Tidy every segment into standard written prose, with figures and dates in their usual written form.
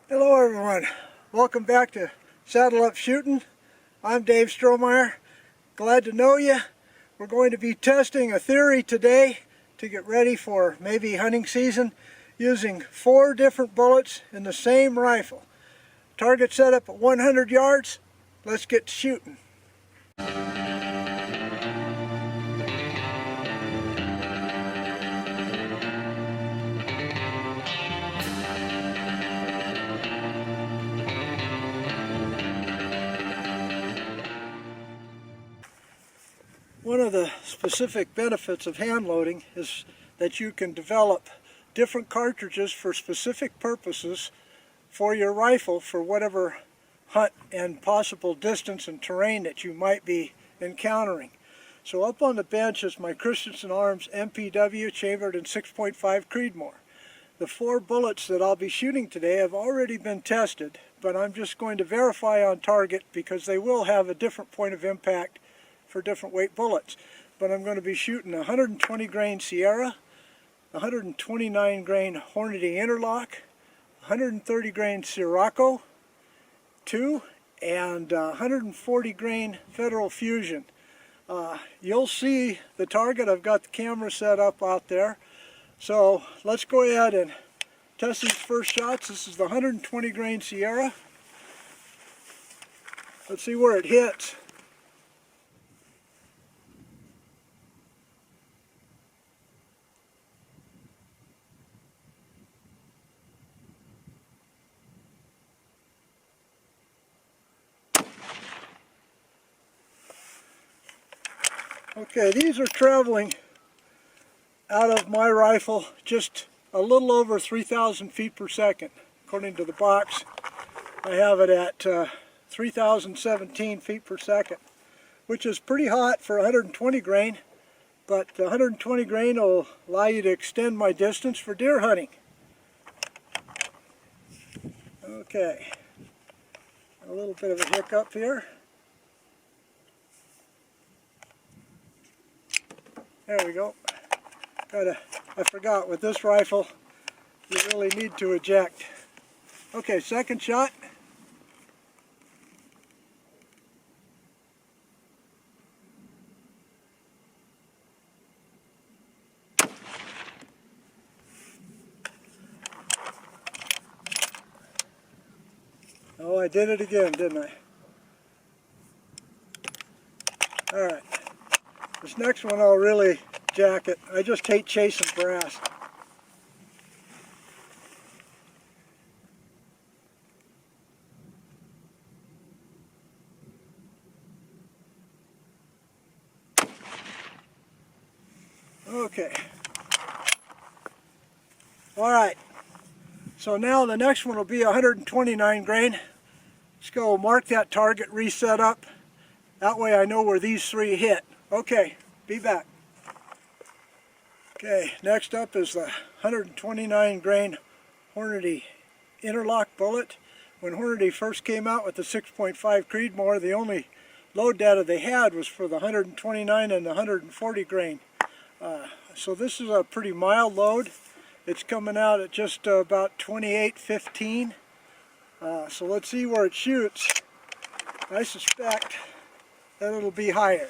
Hello everyone, welcome back to Saddle Up Shooting. I'm Dave Strohmeyer, glad to know you. We're going to be testing a theory today to get ready for maybe hunting season using 4 different bullets in the same rifle. Target set up at 100 yards, let's get to shooting. One of the specific benefits of hand loading is that you can develop different cartridges for specific purposes for your rifle for whatever hunt and possible distance and terrain that you might be encountering. So up on the bench is my Christensen Arms MPW chambered in 6.5 Creedmoor. The 4 bullets that I'll be shooting today have already been tested, but I'm just going to verify on target because they will have a different point of impact for different weight bullets. But I'm going to be shooting a 120 grain Sierra, 129 grain Hornady Interlock, 130 grain Scirocco II, and 140 grain Federal Fusion. You'll see the target. I've got the camera set up out there. So let's go ahead and test these first shots. This is the 120 grain Sierra. Let's see where it hits. Okay, these are traveling out of my rifle just a little over 3,000 feet per second. According to the box, I have it at 3,017 feet per second, which is pretty hot for 120 grain, but 120 grain will allow you to extend my distance for deer hunting. Okay, a little bit of a hiccup here. There we go. I forgot, with this rifle, you really need to eject. Okay, second shot. Oh, I did it again, didn't I? Alright. This next one I'll really jack it. I just hate chasing brass. Okay. Alright. So now the next one will be 129 grain. Let's go mark that target, reset up. That way I know where these 3 hit. Okay, be back. Okay, next up is the 129 grain Hornady Interlock bullet. When Hornady first came out with the 6.5 Creedmoor, the only load data they had was for the 129 and the 140 grain. So this is a pretty mild load. It's coming out at just about 28.15. So let's see where it shoots. I suspect that it'll be higher,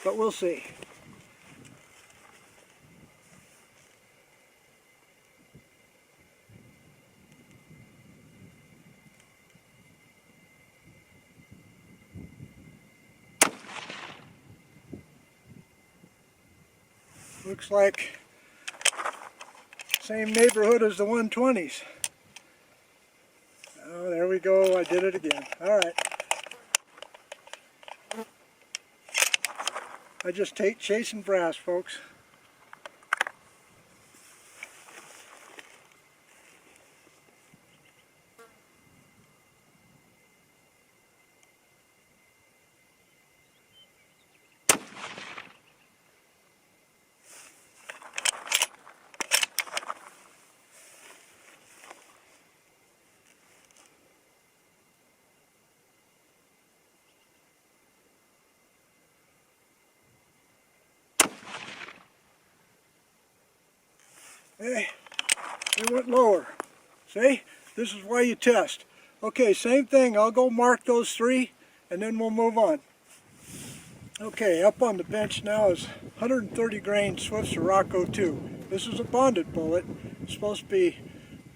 but we'll see. Looks like same neighborhood as the 120s. Oh, there we go. I did it again. All right. I just hate chasing brass, folks. Hey, it went lower. See? This is why you test. Okay, same thing. I'll go mark those 3 and then we'll move on. Okay, up on the bench now is 130 grain Swift Scirocco II. This is a bonded bullet. It's supposed to be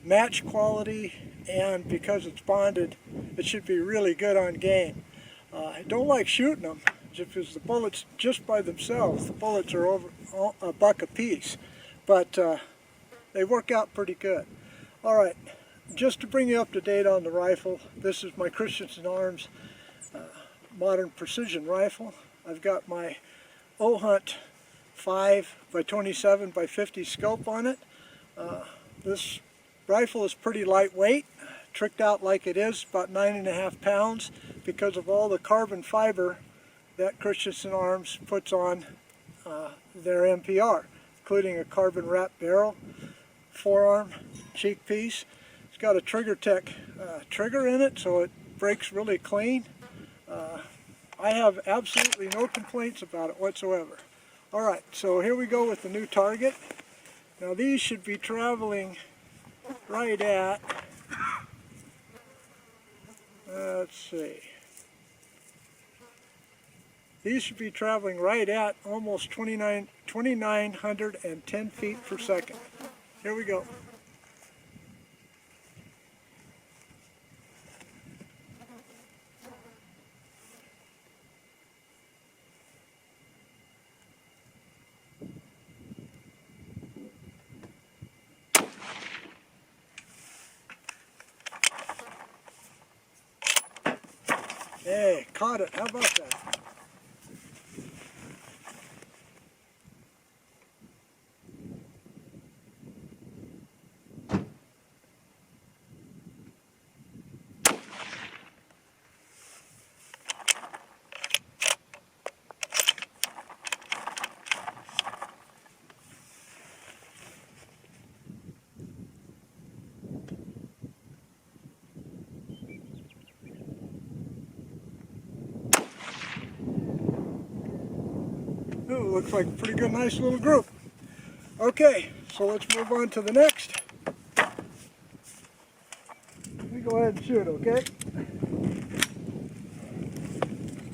match quality, and because it's bonded, it should be really good on game. I don't like shooting them because the bullets, just by themselves, the bullets are over $1 a piece, but they work out pretty good. All right, just to bring you up to date on the rifle, this is my Christensen Arms modern precision rifle. I've got my O-Hunt 5x27 by 50 scope on it. This rifle is pretty lightweight, tricked out like it is, about 9.5 pounds, because of all the carbon fiber that Christensen Arms puts on their MPR, including a carbon wrap barrel, forearm, cheek piece. It's got a Trigger Tech trigger in it, so it breaks really clean. I have absolutely no complaints about it whatsoever. Alright, so here we go with the new target. Now these should be traveling right at, let's see, these should be traveling right at almost 2,910 feet per second. Here we go. Hey, caught it. How about that? Ooh, looks like a pretty good, nice little group. Okay, so let's move on to the next. Let me go ahead and shoot, okay?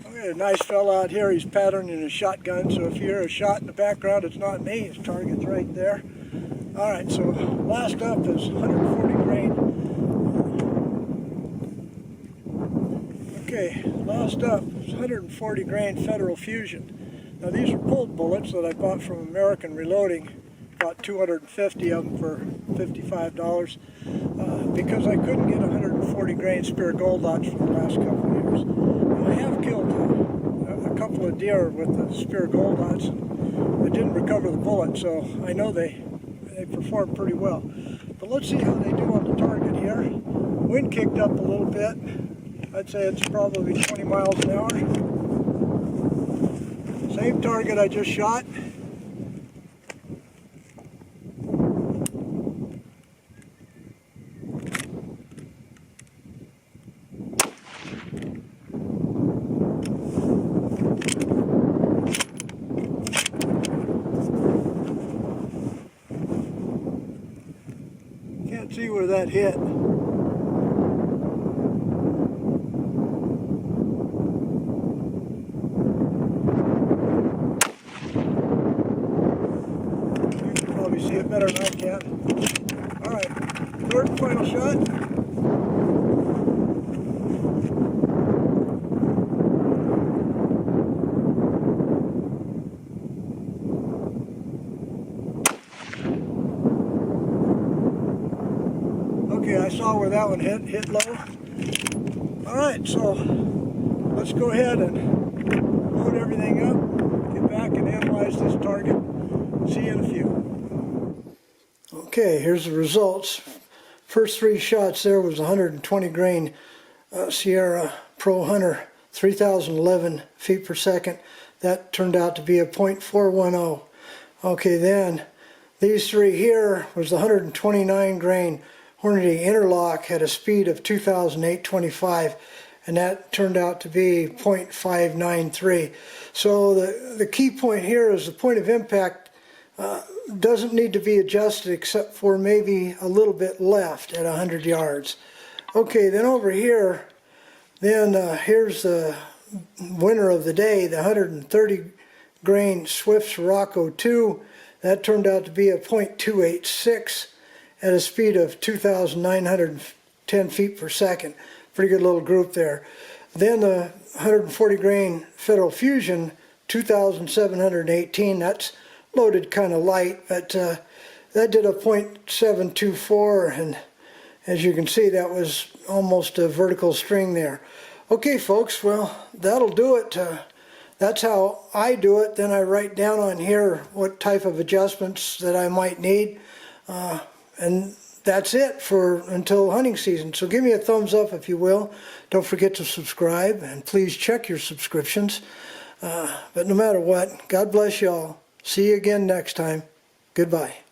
Okay, a nice fella out here. He's patterning a shotgun, so if you hear a shot in the background, it's not me. His target's right there. All right, so last up is 140 grain. Okay, last up is 140 grain Federal Fusion. Now these are pulled bullets that I bought from American Reloading, bought 250 of them for $55, because I couldn't get 140 grain Spear Gold dots for the last couple of years. Now, I have killed a couple of deer with the Spear Gold dots. I didn't recover the bullet, so I know they perform pretty well. But let's see how they do on the target here. Wind kicked up a little bit. I'd say it's probably 20 miles an hour. Same target I just shot. Can't see where that hit. See it better than I can. Alright, third and final shot. Okay, I saw where that one hit low. Alright, so let's go ahead and load everything up, get back and analyze this target. See you in a few. Okay, here's the results. First 3 shots there was 120 grain Sierra Pro Hunter, 3,011 feet per second. That turned out to be a .410. Okay, then these 3 here was the 129 grain Hornady Interlock, had a speed of 2,825, and that turned out to be .593. So the key point here is the point of impact doesn't need to be adjusted except for maybe a little bit left at 100 yards. Okay, then over here, then here's the winner of the day, the 130 grain Swift Scirocco II. That turned out to be a .286 at a speed of 2,910 feet per second. Pretty good little group there. Then the 140 grain Federal Fusion 2,718. That's loaded kind of light, but that did a .724, and as you can see, that was almost a vertical string there. Okay, folks, well, that'll do it. That's how I do it. Then I write down on here what type of adjustments that I might need, and that's it for until hunting season. So give me a thumbs up if you will. Don't forget to subscribe, and please check your subscriptions. But no matter what, God bless y'all. See you again next time. Goodbye.